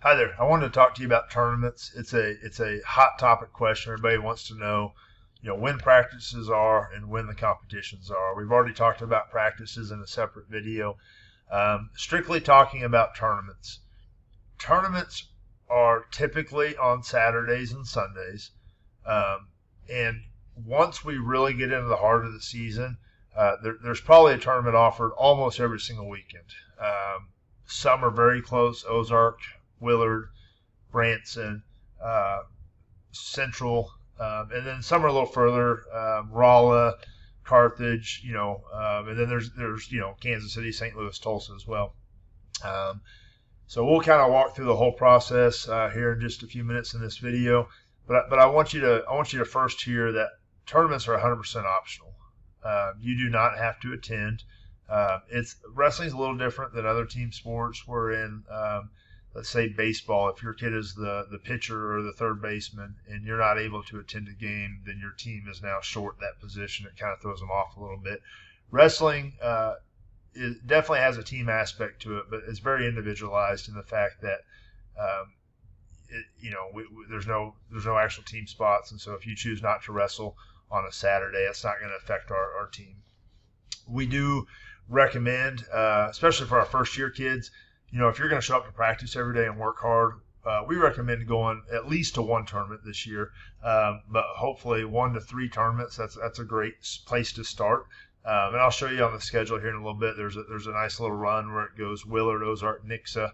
Hi there. I wanted to talk to you about tournaments. It's a hot topic question. Everybody wants to know, when practices are and when the competitions are. We've already talked about practices in a separate video. Strictly talking about tournaments. Tournaments are typically on Saturdays and Sundays, and once we really get into the heart of the season, there's probably a tournament offered almost every single weekend. Some are very close: Ozark, Willard, Branson, Central, and then some are a little further: Rolla, Carthage, and then there's Kansas City, St. Louis, Tulsa as well. So we'll kind of walk through the whole process here in just a few minutes in this video. But I want you to first hear that tournaments are 100% optional. You do not have to attend. Wrestling's a little different than other team sports. We're in, let's say, baseball. If your kid is the pitcher or the third baseman and you're not able to attend a game, then your team is now short that position. It kind of throws them off a little bit. Wrestling it definitely has a team aspect to it, but it's very individualized in the fact that there's no actual team spots, and so if you choose not to wrestle on a Saturday, it's not going to affect our team. We do recommend, especially for our first year kids, if you're going to show up to practice every day and work hard, we recommend going at least to one tournament this year, but hopefully 1 to 3 tournaments. That's a great place to start. And I'll show you on the schedule here in a little bit. There's a nice little run where it goes Willard, Ozark, Nixa.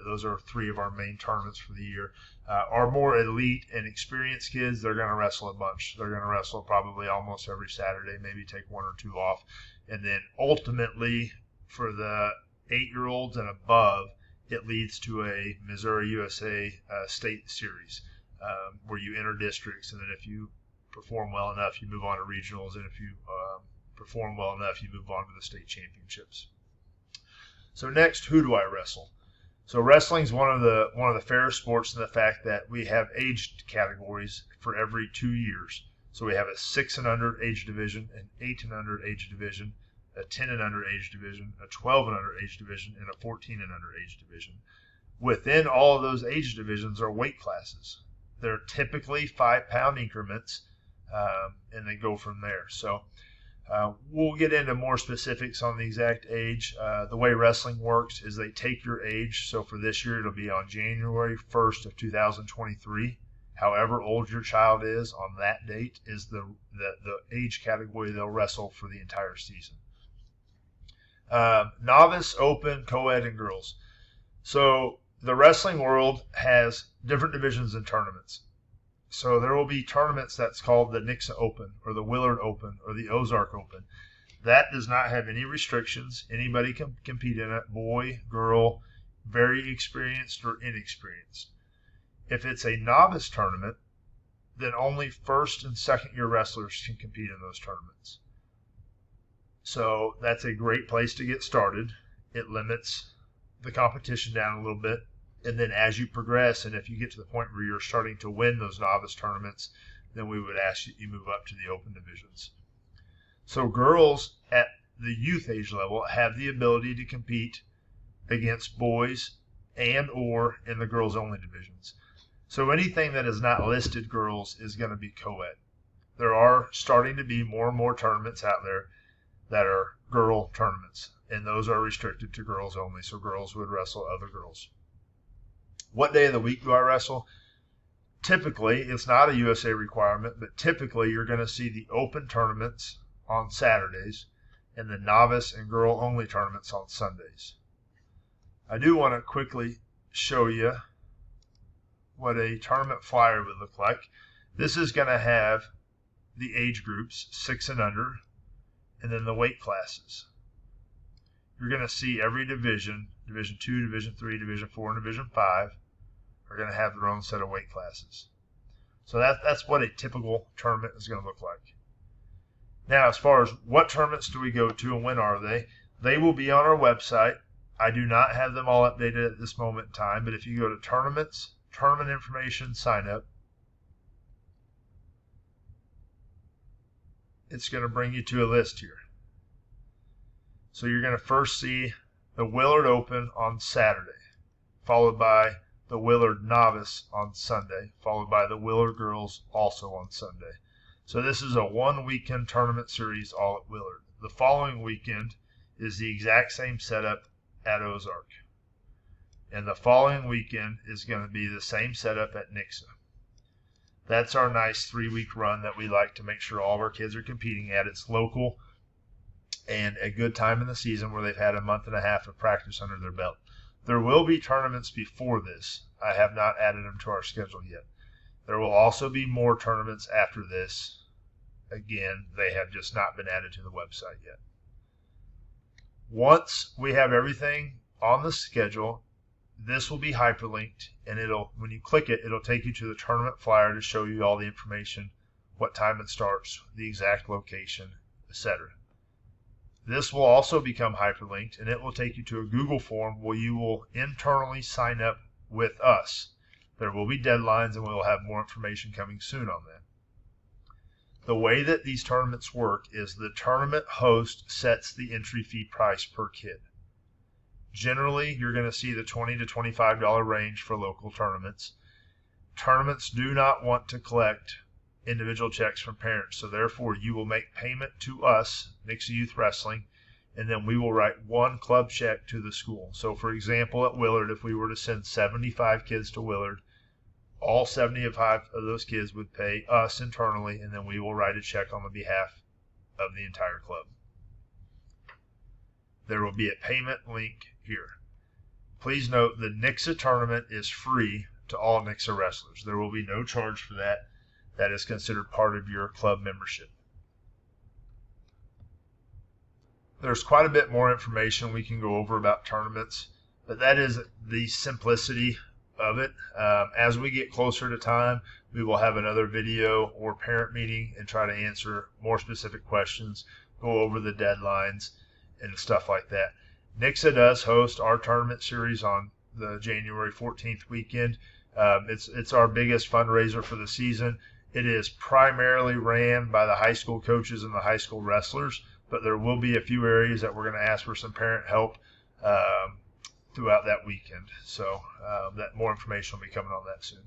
Those are 3 of our main tournaments for the year. Our more elite and experienced kids, they're going to wrestle a bunch. They're going to wrestle probably almost every Saturday, maybe take 1 or 2 off. And then ultimately, for the 8-year-olds and above, it leads to a Missouri USA state series where you enter districts, and then if you perform well enough, you move on to regionals, and if you perform well enough, you move on to the state championships. So next, who do I wrestle? So wrestling is one of the fairest sports in the fact that we have age categories for every 2 years. So we have a 6 and under age division, an 8 and under age division, a 10 and under age division, a 12 and under age division, and a 14 and under age division. Within all of those age divisions are weight classes. They're typically 5-pound increments, and they go from there. So we'll get into more specifics on the exact age. The way wrestling works is they take your age. So for this year, it'll be on January 1st of 2023. However old your child is on that date is the age category they'll wrestle for the entire season. Novice, open, co-ed, and girls. So the wrestling world has different divisions and tournaments. So there will be tournaments that's called the Nixa Open or the Willard Open or the Ozark Open. That does not have any restrictions. Anybody can compete in it, boy, girl, very experienced or inexperienced. If it's a novice tournament, then only first and second year wrestlers can compete in those tournaments. So that's a great place to get started. It limits the competition down a little bit. And then as you progress, and if you get to the point where you're starting to win those novice tournaments, then we would ask you move up to the open divisions. So girls at the youth age level have the ability to compete against boys and or in the girls only divisions. So anything that is not listed girls is going to be co-ed. There are starting to be more and more tournaments out there that are girl tournaments, and those are restricted to girls only, so girls would wrestle other girls. What day of the week do I wrestle? Typically, it's not a USA requirement, but typically you're going to see the open tournaments on Saturdays and the novice and girl only tournaments on Sundays. I do want to quickly show you what a tournament flyer would look like. This is going to have the age groups, 6 and under, and then the weight classes. You're going to see every division, Division 2, Division 3, Division 4, and Division 5, are going to have their own set of weight classes. So that's what a typical tournament is going to look like. Now, as far as what tournaments do we go to and when are they, they will be on our website. I do not have them all updated at this moment in time, but if you go to tournaments, tournament information, sign up, it's going to bring you to a list here. So you're going to first see the Willard Open on Saturday. followed by the Willard Novice on Sunday, followed by the Willard Girls also on Sunday. So this is a one-weekend tournament series all at Willard. The following weekend is the exact same setup at Ozark. And the following weekend is going to be the same setup at Nixa. That's our nice 3-week run that we like to make sure all of our kids are competing at. It's local and a good time in the season where they've had a month and a half of practice under their belt. There will be tournaments before this. I have not added them to our schedule yet. There will also be more tournaments after this. Again, they have just not been added to the website yet. Once we have everything on the schedule, this will be hyperlinked, and when you click it, it'll take you to the tournament flyer to show you all the information, what time it starts, the exact location, etc. This will also become hyperlinked, and it will take you to a Google form where you will internally sign up with us. There will be deadlines, and we will have more information coming soon on that. The way that these tournaments work is the tournament host sets the entry fee price per kid. Generally, you're going to see the $20 to $25 range for local tournaments. Tournaments do not want to collect individual checks from parents, so therefore you will make payment to us, Nixa Youth Wrestling, and then we will write one club check to the school. So for example, at Willard, if we were to send 75 kids to Willard, all 75 of those kids would pay us internally, and then we will write a check on the behalf of the entire club. There will be a payment link here. Please note the Nixa tournament is free to all Nixa wrestlers. There will be no charge for that. That is considered part of your club membership. There's quite a bit more information we can go over about tournaments, but that is the simplicity of it. As we get closer to time, we will have another video or parent meeting and try to answer more specific questions, go over the deadlines and stuff like that. Nixa does host our tournament series on the January 14th weekend. It's our biggest fundraiser for the season. It is primarily ran by the high school coaches and the high school wrestlers, but there will be a few areas that we're going to ask for some parent help throughout that weekend. So that more information will be coming on that soon.